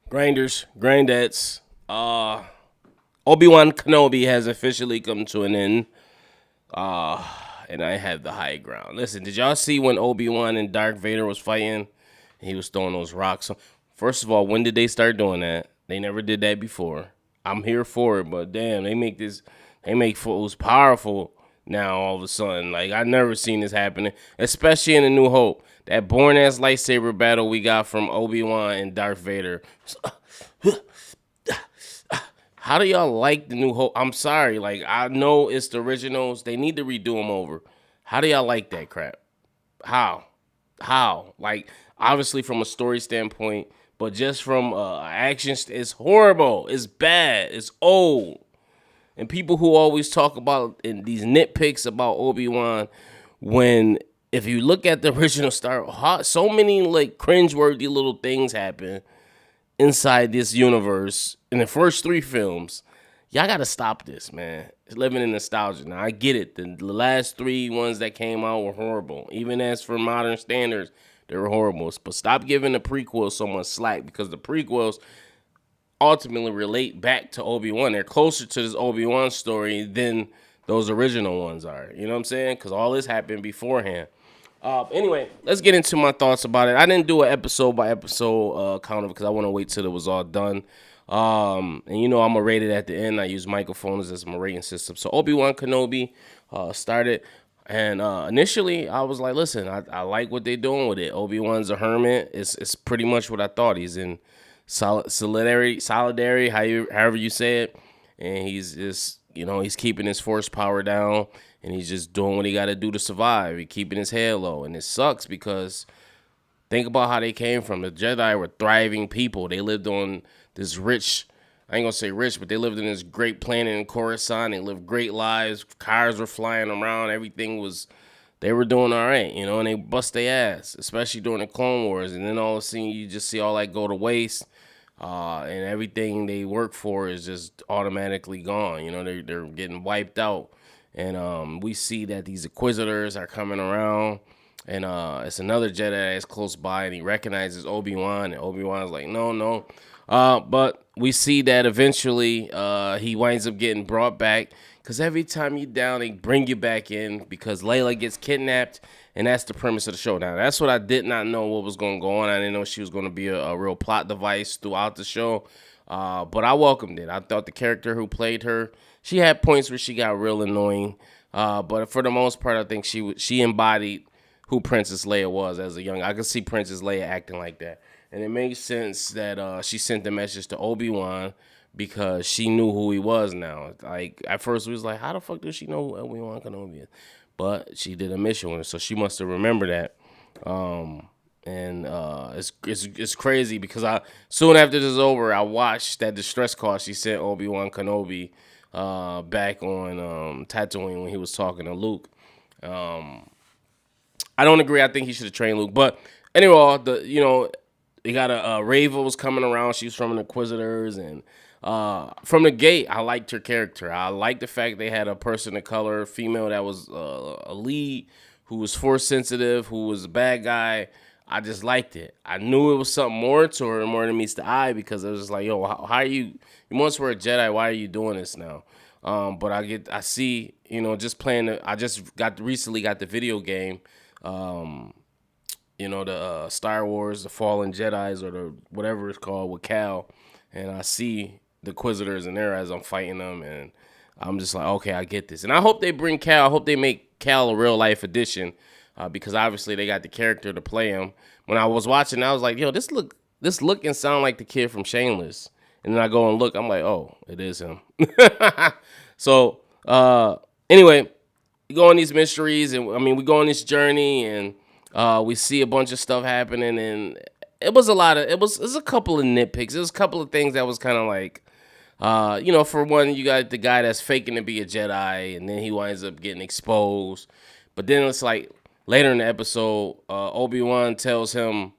Grinders, grandads. Obi-Wan Kenobi has officially come to an end. Uh, and I have the high ground. Listen, did y'all see when Obi-Wan and Darth Vader was fighting? He was throwing those rocks. First of all, when did they start doing that? They never did that before. I'm here for it, but damn, they make fools powerful now all of a sudden. Like, I never seen this happening, especially in A New Hope. That boring ass lightsaber battle we got from Obi-Wan and Darth Vader. How do y'all like the New Hope? I'm sorry, like, I know it's the originals. They need to redo them over. How do y'all like that crap? How? How? Like, obviously from a story standpoint, but just from action, it's horrible. It's bad. It's old. And people who always talk about in these nitpicks about Obi-Wan, when if you look at the original Star, so many like cringeworthy little things happen inside this universe in the first three films. Y'all gotta stop this, man. It's living in nostalgia. Now I get it. The last three ones that came out were horrible. Even as for modern standards, they were horrible. But stop giving the prequels so much slack, because the prequels ultimately relate back to Obi-Wan. They're closer to this Obi-Wan story than those original ones are. You know what I'm saying? Because all this happened beforehand. Anyway, let's get into my thoughts about it. I didn't do an episode by episode count because I want to wait till it was all done. And you know I'm gonna rate it at the end. I use microphones as my rating system. So Obi-Wan Kenobi started, and initially I was like, listen, I like what they're doing with it. Obi-Wan's a hermit. It's pretty much what I thought. He's in solidarity, however you say it, and he's just, you know, he's keeping his force power down, and he's just doing what he got to do to survive. He's keeping his head low, and it sucks because think about how they came from. The Jedi were thriving people. They lived on this rich, I ain't gonna say rich, but they lived in this great planet in Coruscant. They lived great lives. Cars were flying around. Everything was, they were doing all right, you know, and they bust their ass, especially during the Clone Wars. And then all of a sudden, you just see all that go to waste, and everything they work for is just automatically gone. You know, they're getting wiped out. And we see that these Inquisitors are coming around, and it's another Jedi that's close by, and he recognizes Obi-Wan, and Obi-Wan's like, no. But we see that eventually he winds up getting brought back, because every time you're down, they bring you back in because Layla gets kidnapped, and that's the premise of the show. Now, that's what I did not know what was going to go on. I didn't know she was going to be a real plot device throughout the show, but I welcomed it. I thought the character who played her, she had points where she got real annoying, but for the most part, I think she embodied who Princess Leia was as a young. I could see Princess Leia acting like that. And it makes sense that she sent the message to Obi-Wan because she knew who he was now. Like, at first, we was like, how the fuck does she know who Obi-Wan Kenobi is? But she did a mission with him, so she must have remembered that. It's crazy because soon after this is over, I watched that distress call she sent Obi-Wan Kenobi back on Tatooine when he was talking to Luke. I don't agree. I think he should have trained Luke. But anyway, they got a Rava was coming around. She was from the Inquisitors, and from the gate, I liked her character. I liked the fact they had a person of color, female that was a lead, who was force sensitive, who was a bad guy. I just liked it. I knew it was something more to her, more than meets the eye, because it was just like, yo, how are you? You once were a Jedi. Why are you doing this now? But I see, just playing. I just recently got the video game. The Star Wars, the Fallen Jedis, or the whatever it's called with Cal, and I see the Inquisitors in there as I'm fighting them, and I'm just like, okay, I get this. And I hope they bring Cal. I hope they make Cal a real life addition, because obviously they got the character to play him. When I was watching, I was like, yo, this look and sound like the kid from Shameless. And then I go and look, I'm like, oh, it is him. So anyway, we go on these mysteries, and we go on this journey, and we see a bunch of stuff happening, and it was a couple of nitpicks. It was a couple of things that was kind of like, for one, you got the guy that's faking to be a Jedi, and then he winds up getting exposed. But then it's like later in the episode, Obi-Wan tells him,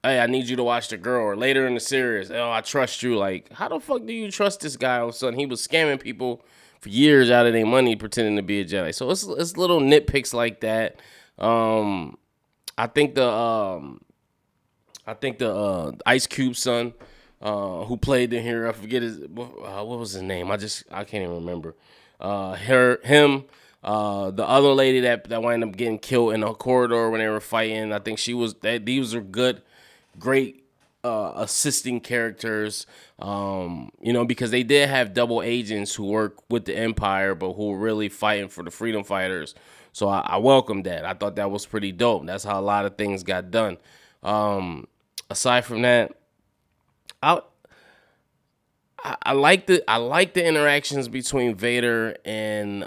hey, I need you to watch the girl. Or later in the series, oh, I trust you. Like, how the fuck do you trust this guy? All of a sudden, he was scamming people for years out of their money pretending to be a Jedi. So it's little nitpicks like that. I think the Ice Cube son, who played in here. I forget what was his name. I can't even remember. Him, the other lady that wound up getting killed in a corridor when they were fighting. I think she was. These are good, great assisting characters. Because they did have double agents who work with the Empire, but who were really fighting for the freedom fighters. So I welcomed that. I thought that was pretty dope. That's how a lot of things got done. Aside from that, I like the interactions between Vader and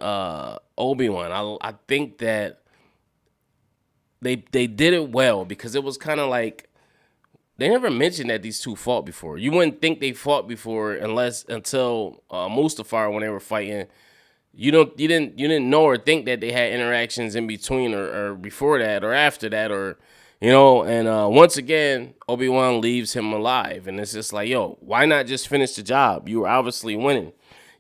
Obi-Wan. I think that they did it well, because it was kind of like they never mentioned that these two fought before. You wouldn't think they fought before until Mustafar, when they were fighting. You didn't know or think that they had interactions in between or before that or after that, or and once again, Obi-Wan leaves him alive, and it's just like, yo, why not just finish the job? You were obviously winning.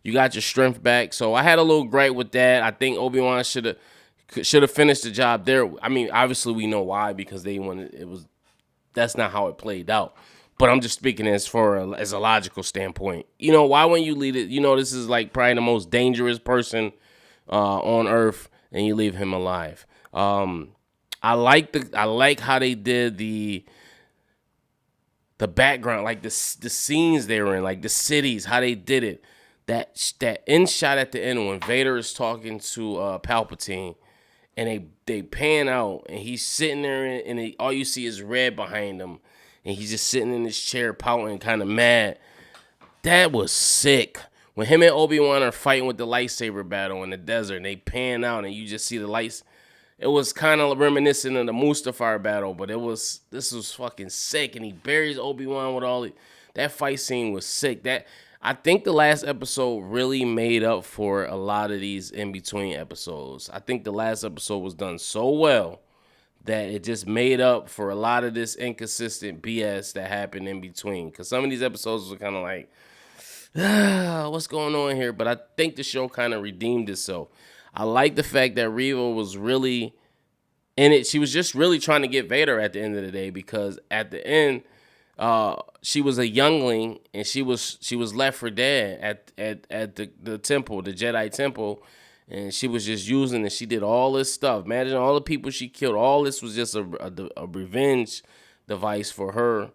You got your strength back. So I had a little gripe with that. I think Obi-Wan should have finished the job there. I mean, obviously we know why, because that's not how it played out. But I'm just speaking as a logical standpoint. Why when you lead it, this is like probably the most dangerous person on Earth, and you leave him alive. I like how they did the background, like the scenes they were in, like the cities, how they did it. That end shot at the end when Vader is talking to Palpatine, and they pan out, and he's sitting there, and all you see is red behind him, and he's just sitting in his chair pouting, kind of mad. That was sick. When him and Obi-Wan are fighting with the lightsaber battle in the desert, and they pan out, and you just see the lights. It was kind of reminiscent of the Mustafar battle, but this was fucking sick, and he buries Obi-Wan with all that fight scene was sick. I think the last episode really made up for a lot of these in-between episodes. I think the last episode was done so well that it just made up for a lot of this inconsistent BS that happened in between. Because some of these episodes were kind of like, what's going on here? But I think the show kind of redeemed itself. I like the fact that Reva was really in it. She was just really trying to get Vader at the end of the day, because at the end, she was a youngling, and she was left for dead at the temple, the Jedi temple, and she was just using it. She did all this stuff. Imagine all the people she killed. All this was just a revenge device for her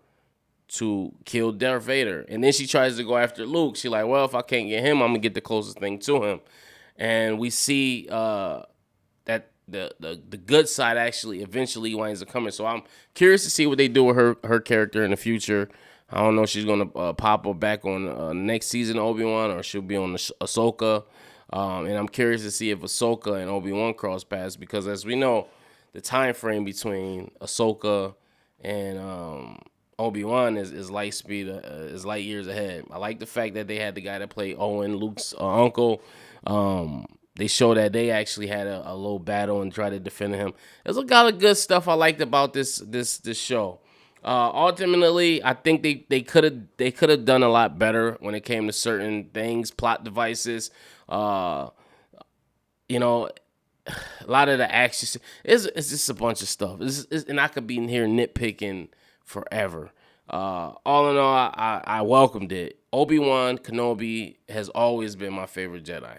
to kill Darth Vader. And then she tries to go after Luke. She like, well, if I can't get him, I'm gonna get the closest thing to him. And we see that the good side actually eventually winds up coming. So I'm curious to see what they do with her character in the future. I don't know if she's going to pop up back on next season of Obi-Wan, or she'll be on Ahsoka. And I'm curious to see if Ahsoka and Obi-Wan cross paths, because as we know, the time frame between Ahsoka and Obi-Wan is light years ahead. I like the fact that they had the guy that played Owen, Luke's uncle. They show that they actually had a little battle and tried to defend him. There's a lot of good stuff I liked about this show. Ultimately, I think they could have done a lot better when it came to certain things, plot devices. A lot of the action it's just a bunch of stuff. And I could be in here nitpicking forever. All in all, I welcomed it. Obi-Wan Kenobi has always been my favorite Jedi.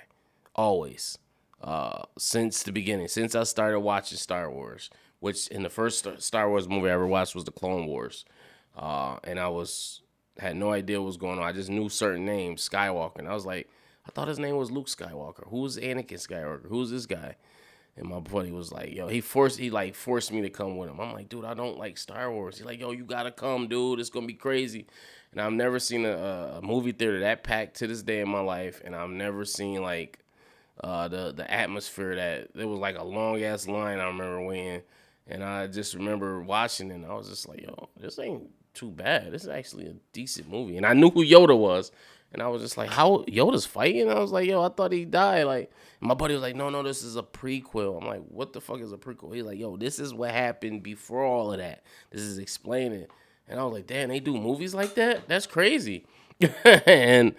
Always. Since the beginning. Since I started watching Star Wars. Which in the first Star Wars movie I ever watched was the Clone Wars. And I had no idea what was going on. I just knew certain names, Skywalker. And I was like, I thought his name was Luke Skywalker. Who's Anakin Skywalker? Who's this guy? And my buddy was like, yo, he forced me to come with him. I'm like, dude, I don't like Star Wars. He's like, yo, you gotta come, dude. It's gonna be crazy. And I've never seen a movie theater that packed to this day in my life. And I've never seen like the atmosphere that there was like a long ass line I remember waiting. And I just remember watching it, and I was just like, yo, this ain't too bad. This is actually a decent movie. And I knew who Yoda was. And I was just like, how Yoda's fighting? I was like, yo, I thought he died. Like, my buddy was like, no, this is a prequel. I'm like, what the fuck is a prequel? He's like, yo, this is what happened before all of that. This is explaining. And I was like, damn, they do movies like that? That's crazy. And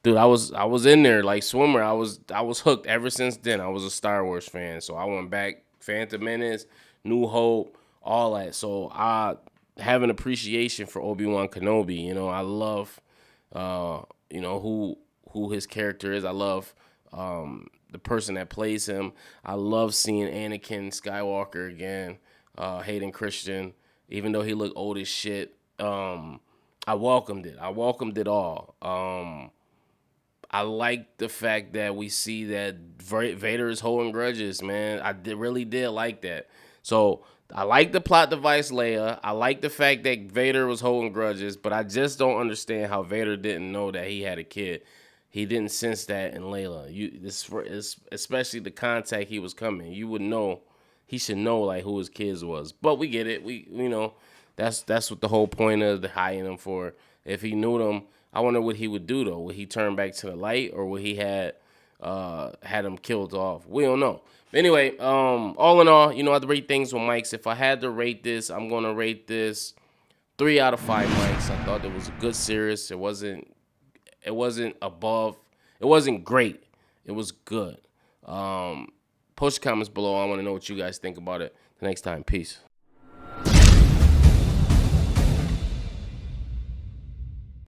dude, I was in there like swimmer. I was hooked ever since then. I was a Star Wars fan. So I went back, Phantom Menace, New Hope, all that. So have an appreciation for Obi-Wan Kenobi. I love, who his character is. I love the person that plays him. I love seeing Anakin Skywalker again, Hayden Christian, even though he looked old as shit. I welcomed it. I welcomed it all. I like the fact that we see that Vader is holding grudges, man. Really did like that. So I like the plot device Leia. I like the fact that Vader was holding grudges, but I just don't understand how Vader didn't know that he had a kid. He didn't sense that in Layla. Especially the contact he was coming. You would know. He should know like who his kids was. But we get it. That's what the whole point of the hiding them for. If he knew them, I wonder what he would do though. Would he turn back to the light, or would he had him killed off? We don't know. But anyway, all in all, I rate things with mics. If I had to rate this, I'm gonna rate this 3 out of 5 mics. I thought it was a good series. It wasn't above. It wasn't great. It was good. Post comments below. I want to know what you guys think about it. The next time, peace.